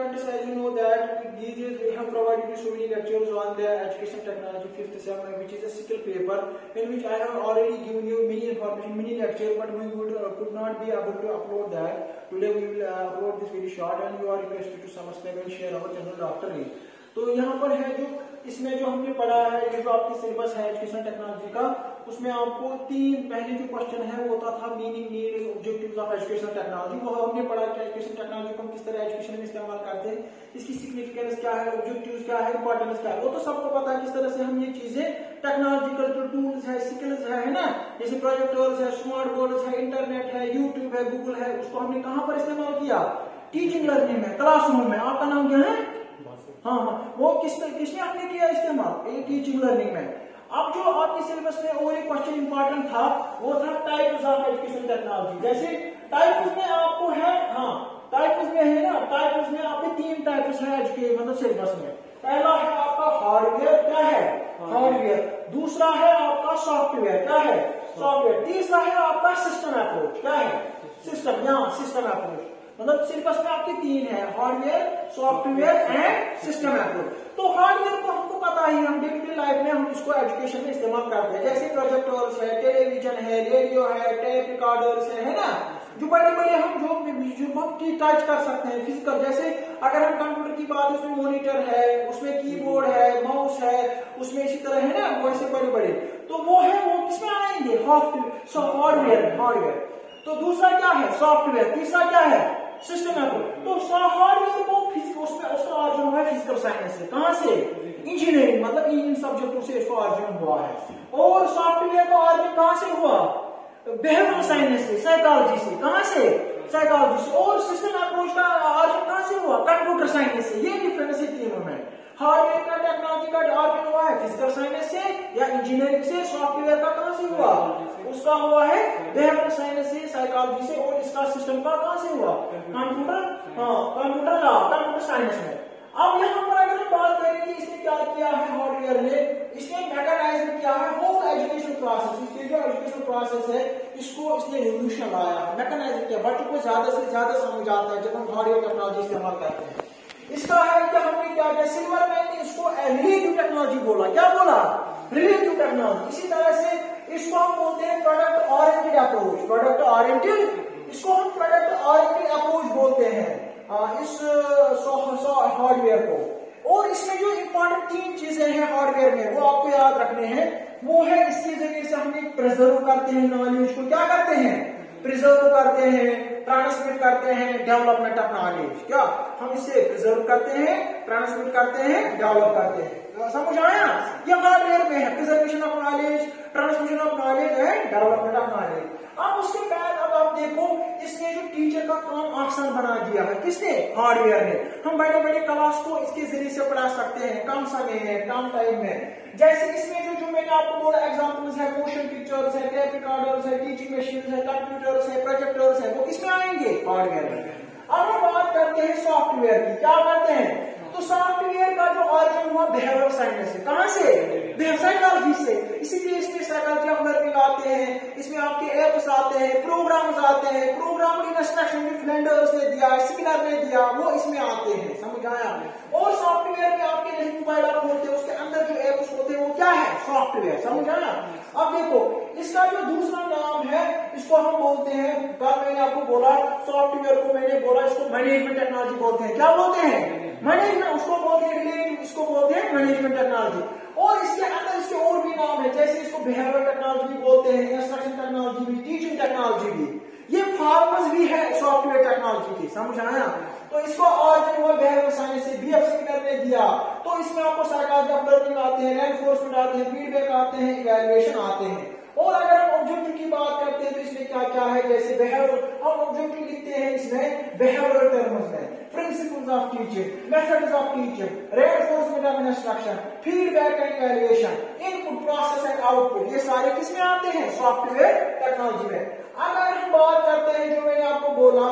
students, as you know that these days we have provided you so many lectures on the education technology 5th seminar, which is a skill paper in which I have already given you many information, many lectures, but we could not be able to upload that. Today we will upload this very short, and you are requested to subscribe and share our channel after it. तो यहाँ पर है जो इसमें जो हमने पढ़ा है, जो आपकी सिलेबस है एजुकेशन टेक्नोलॉजी का, उसमें आपको तीन पहले जो क्वेश्चन है वो होता था meaning, need, objectives of education technology. वो हमने पढ़ा कि एजुकेशन टेक्नोलॉजी को हम किस तरह एजुकेशन में इस्तेमाल करते हैं, इसकी सिग्निफिकेंस क्या है, ऑब्जेक्टिव्स क्या है, इंपॉर्टेंस क्या है, वो तो सबको पता है किस तरह से हम ये चीजें टेक्नोलॉजिकल जो टूल्स है, स्किल्स है ना, जैसे प्रोजेक्टर्स है, स्मार्ट बोर्ड्स है, इंटरनेट है, यूट्यूब है, गूगल है, उसको हमने कहाँ पर इस्तेमाल किया, टीचिंग लर्निंग में, क्लासरूम में। आपका नाम क्या है? हाँ, वो किसने हमने किया इस्तेमाल, टीचिंग लर्निंग में। अब जो आपके सिलेबस में और एक क्वेश्चन इंपॉर्टेंट था, वो था टाइप्स ऑफ एजुकेशन टेक्नोलॉजी। जैसे टाइप्स में आपको है, हाँ टाइप्स में है ना, टाइप्स में आपके तीन टाइप्स है एजुकेशन मतलब सिलेबस में। पहला है आपका हार्डवेयर, क्या है हार्डवेयर। दूसरा है आपका सॉफ्टवेयर, क्या है सॉफ्टवेयर। तीसरा है आपका सिस्टम अप्रोच, क्या है सिस्टम, यहाँ सिस्टम अप्रोच। मतलब सिलेबस में आपके तीन है, hardware, software and system approach. तो हार्डवेयर को हमको पता ही, हम डे टू डे लाइफ में हम इसको एजुकेशन में इस्तेमाल करते हैं, जैसे प्रोजेक्टर्स है, टेलीविजन है, रेडियो है, टेप रिकॉर्डर्स है ना, जो बड़े बड़े हम जो टच कर सकते हैं फिजिकल। जैसे अगर हम कंप्यूटर की बात, उसमें मॉनिटर है, उसमें कीबोर्ड है, माउस है, उसमें इसी तरह है ना वैसे बड़े बड़े, तो वो है, वो किसमें आएंगे, हार्डवेयर। तो दूसरा क्या है सॉफ्टवेयर, तीसरा क्या है सिस्टम अप्रोच। तो हार्डवेयर को उसमें उसका ऑरिजिन है फिजिकल साइंस से, कहां से, इंजीनियरिंग मतलब इन सब्जेक्टों से इसका ऑरिजिन हुआ है। और सॉफ्टवेयर का ऑरिजिन कहां से हुआ, बिहेवियरल साइंस से, साइकोलॉजी से, कहां से साइकोलॉजी से। और सिस्टम अप्रोच का ऑरिजिन कहां से हुआ, कंप्यूटर साइंस से। ये डिफरेंस है तीनों में। हार्डवेयर का टेक्नोलॉजी का ऑरिजिन हुआ है फिजिकल साइंस से या इंजीनियरिंग से। सॉफ्टवेयर का कहां से हुआ, उसका हुआ है बिहेवियरल साइंस से, साइकोलॉजी से। और इसका सिस्टम का कहां से हुआ, कंप्यूटर साइंस में। अब यहाँ पर अगर हम बात करें कि इसने क्या किया है हार्डवेयर ने, इसने मैकेनाइज किया है होल एजुकेशन प्रोसेस। इसके जो एजुकेशन प्रोसेस है इसको इसने रिवोल्यूशन लाया है, मैकेनाइज किया। बच्चों को ज्यादा से ज्यादा समझ आता है जब हम हार्डवेयर टेक्नोलॉजी इस्तेमाल करते हैं। इसका है कि हमने क्या किया, सिल्वर मैन ने इसको रिलेटिव टेक्नोलॉजी बोला, क्या बोला, रिलेटिव टेक्नोलॉजी। इसी तरह से इसको हम बोलते हैं product oriented approach, product oriented, इसको हम प्रोडक्ट ओरिएंटेड अप्रोच बोलते हैं इस हार्डवेयर को। और इसमें जो इंपॉर्टेंट तीन चीजें हैं हार्डवेयर में, वो आपको याद रखने हैं। वो है इसके जरिए से हम प्रिजर्व करते हैं नॉलेज को, क्या करते हैं, प्रिजर्व करते हैं, ट्रांसमिट करते हैं, डेवलपमेंट ऑफ नॉलेज। क्या हम इससे प्रिजर्व करते हैं, ट्रांसमिट करते हैं, डेवलप करते हैं। समझ आया, ये हार्डवेयर में है, preservation of knowledge, transmission of knowledge and development of knowledge. अब उसके बाद अब आप देखो, इसने जो टीचर का काम आसान बना दिया है, किसने, हार्डवेयर ने। हम बड़े बड़े क्लास को इसके जरिए से पढ़ा सकते हैं, कम समय में, कम टाइम में। जैसे इसमें जो मैंने आपको बोला एग्जांपल्स है, मोशन पिक्चर्स है, टेप रिकॉर्डर्स है, टीचिंग मशीन है, कंप्यूटर्स है, प्रोजेक्टर्स है, वो किसमें आएंगे, हार्डवेयर में। अब हम बात करते हैं सॉफ्टवेयर की, क्या करते हैं, तो सॉफ्टवेयर का जो ऑरिजिन हुआ बिहेवियरल साइंस से, कहां से, साइकोलॉजी से। इसीलिए इसमें साइकोलॉजी ऑफ लर्निंग आते हैं, इसमें आपके एप्स आते हैं, प्रोग्राम्स आते हैं, प्रोग्राम इंस्ट्रक्शन जो फ्लेंडर्स ने दिया, स्किलर ने दिया, वो इसमें आते हैं। समझ आया। और सॉफ्टवेयर में आपके जैसे मोबाइल आप खोलते हैं, उसके अंदर जो एप्स होते हैं वो क्या है, सॉफ्टवेयर। समझ आया। अब देखो इसका जो दूसरा नाम है, इसको हम बोलते हैं, कल मैंने आपको बोला सॉफ्टवेयर को, मैंने बोला इसको मैनेजमेंट टेक्नोलॉजी बोलते हैं। क्या बोलते हैं, मैनेजमेंट, उसको बोलते हैं रिलेटिव, इसको बोलते हैं मैनेजमेंट टेक्नोलॉजी। और इसके अंदर इसके और भी नाम है, जैसे इसको बिहेवियरल टेक्नोलॉजी भी बोलते हैं, इंस्ट्रक्शन टेक्नोलॉजी भी, टीचिंग टेक्नोलॉजी भी। ये फॉर्म्स भी है सॉफ्टवेयर टेक्नोलॉजी की। समझ आया। तो इसको ऑरिजिन हुआ बिहेवियरल साइंस से, BF स्किनर ने दिया। तो इसमें आपको साइकोलॉजी ऑफ लर्निंग आते हैं, रेनफोर्समेंट आते हैं, फीडबैक आते हैं, इवैल्यूएशन आते हैं। और अगर हम ऑब्जेक्टिव की बात करते हैं तो इसमें क्या क्या है, जैसे बिहेवियर, हम ऑब्जेक्टिव लिखते हैं इसमें बिहेवियरल टर्म्स में, principles of teaching, methods of teaching, reinforcement of instruction, feedback and evaluation, input, process and output, ये सारे किसमें आते हैं, सॉफ्टवेयर टेक्नोलॉजी में। अगर हम बात करते हैं जो मैंने आपको बोला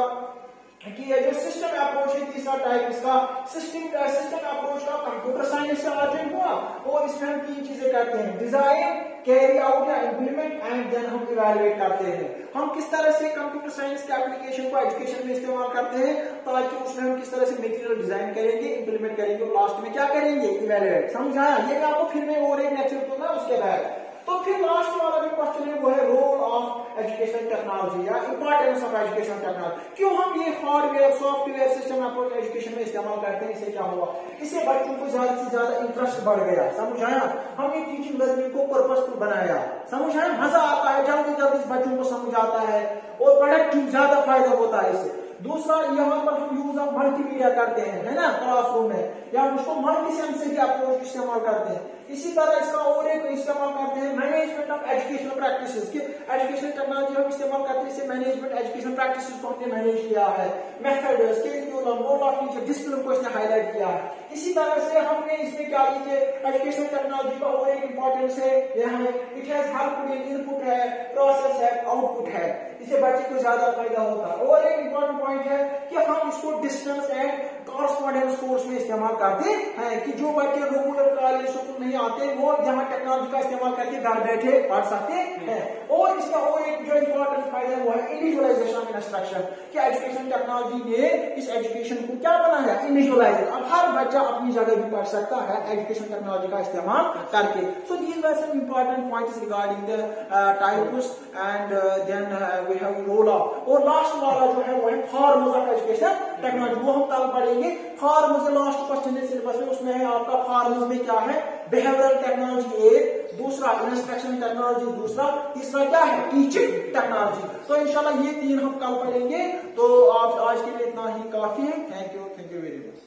कि ये जो सिस्टम अप्रोच है, तीसरा टाइप इसका सिस्टम अप्रोच का कंप्यूटर साइंस से ऑरिजिन हुआ, और इसमें हम तीन चीजें करते हैं, डिजाइन, कैरी आउट या इंप्लीमेंट, एंड देन हम इवैल्यूएट करते हैं। हम किस तरह से कंप्यूटर साइंस के एप्लीकेशन को एजुकेशन में इस्तेमाल करते हैं, ताकि उसमें हम किस तरह से मटेरियल डिजाइन करेंगे, इंप्लीमेंट करेंगे, और लास्ट में क्या करेंगे, इवैल्यूएट। समझ आया? ये मैं आपको फिर में और एक लेक्चर दूंगा उसके बाद। तो फिर लास्ट वाला जो क्वेश्चन है वो है रोल ऑफ एजुकेशन टेक्नोलॉजी या इंपॉर्टेंस ऑफ एजुकेशन टेक्नोलॉजी। क्यों हम ये hardware software system approach education में इस्तेमाल करते हैं? इससे क्या हुआ, इससे बच्चों को ज्यादा से ज्यादा इंटरेस्ट बढ़ गया। समझ आया? हमने टीचिंग लर्निंग को पर्पसफुल बनाया। समझ आया? मजा आता है, जल्दी जल्दी बच्चों को समझ आता है, और प्रोडक्टिव ज्यादा फायदा होता है इससे। दूसरा, यहाँ पर हम यूज ऑफ मल्टीमीडिया करते हैं, है ना, क्लासरूम में, या उसको मल्टी सेंसरी अप्रोच इस्तेमाल करते हैं। इसी तरह इसका और एक इस्तेमाल करते हैं मैनेजमेंट ऑफ एजुकेशनल प्रैक्टिसेस की एजुकेशन टेक्नोलॉजी हम इस्तेमाल करते हैं, इससे मैनेजमेंट एजुकेशन प्रैक्टिसेस को हमने मैनेज किया है, methods, curriculum, role of teacher, discipline को इसने हाईलाइट किया है। इसी तरह से हमने इसमें क्या कीजिए, एजुकेशन टेक्नोलॉजी का और एक इंपॉर्टेंस है, यहाँ it has help in input है, प्रोसेस है, आउटपुट है, इससे बच्चे को ज्यादा फायदा होता है। और एक इंपॉर्टेंट पॉइंट है कि हम इसको डिस्टेंस एंड कॉरेस्पॉन्डेंस कोर्स में इस्तेमाल करते हैं, कि जो बच्चे रेगुलर कॉलेज स्कूल नहीं आते वो यहाँ टेक्नोलॉजी का इस्तेमाल करके घर बैठे पढ़ सकते हैं। और इसका और एक जो इंपॉर्टेंट फायदा है वो है इंडिविजुअलाइजेशन ऑफ इंस्ट्रक्शन, कि एजुकेशन टेक्नोलॉजी ने इस एजुकेशन को क्या बनाया, इंडिविजुअलाइज। अब हर बच्चा अपनी जगह भी पढ़ सकता है एजुकेशन टेक्नोलॉजी का इस्तेमाल करके। So these were some important points regarding the types and then we have role of. और लास्ट वाला जो है वो है फॉर्म्स ऑफ एजुकेशन टेक्नोलॉजी, वो हम कल पढ़ेंगे। फॉर्म्स लास्ट क्वेश्चन है सिलेबस में, उसमें है आपका फॉर्म्स में क्या है, बिहेवियरल टेक्नोलॉजी एक, दूसरा इंस्ट्रक्शन टेक्नोलॉजी दूसरा, तीसरा क्या है, टीचिंग टेक्नोलॉजी। तो इंशाल्लाह ये तीन हम कल पढ़ेंगे। तो आप आज के लिए इतना ही काफी है। Thank you very much.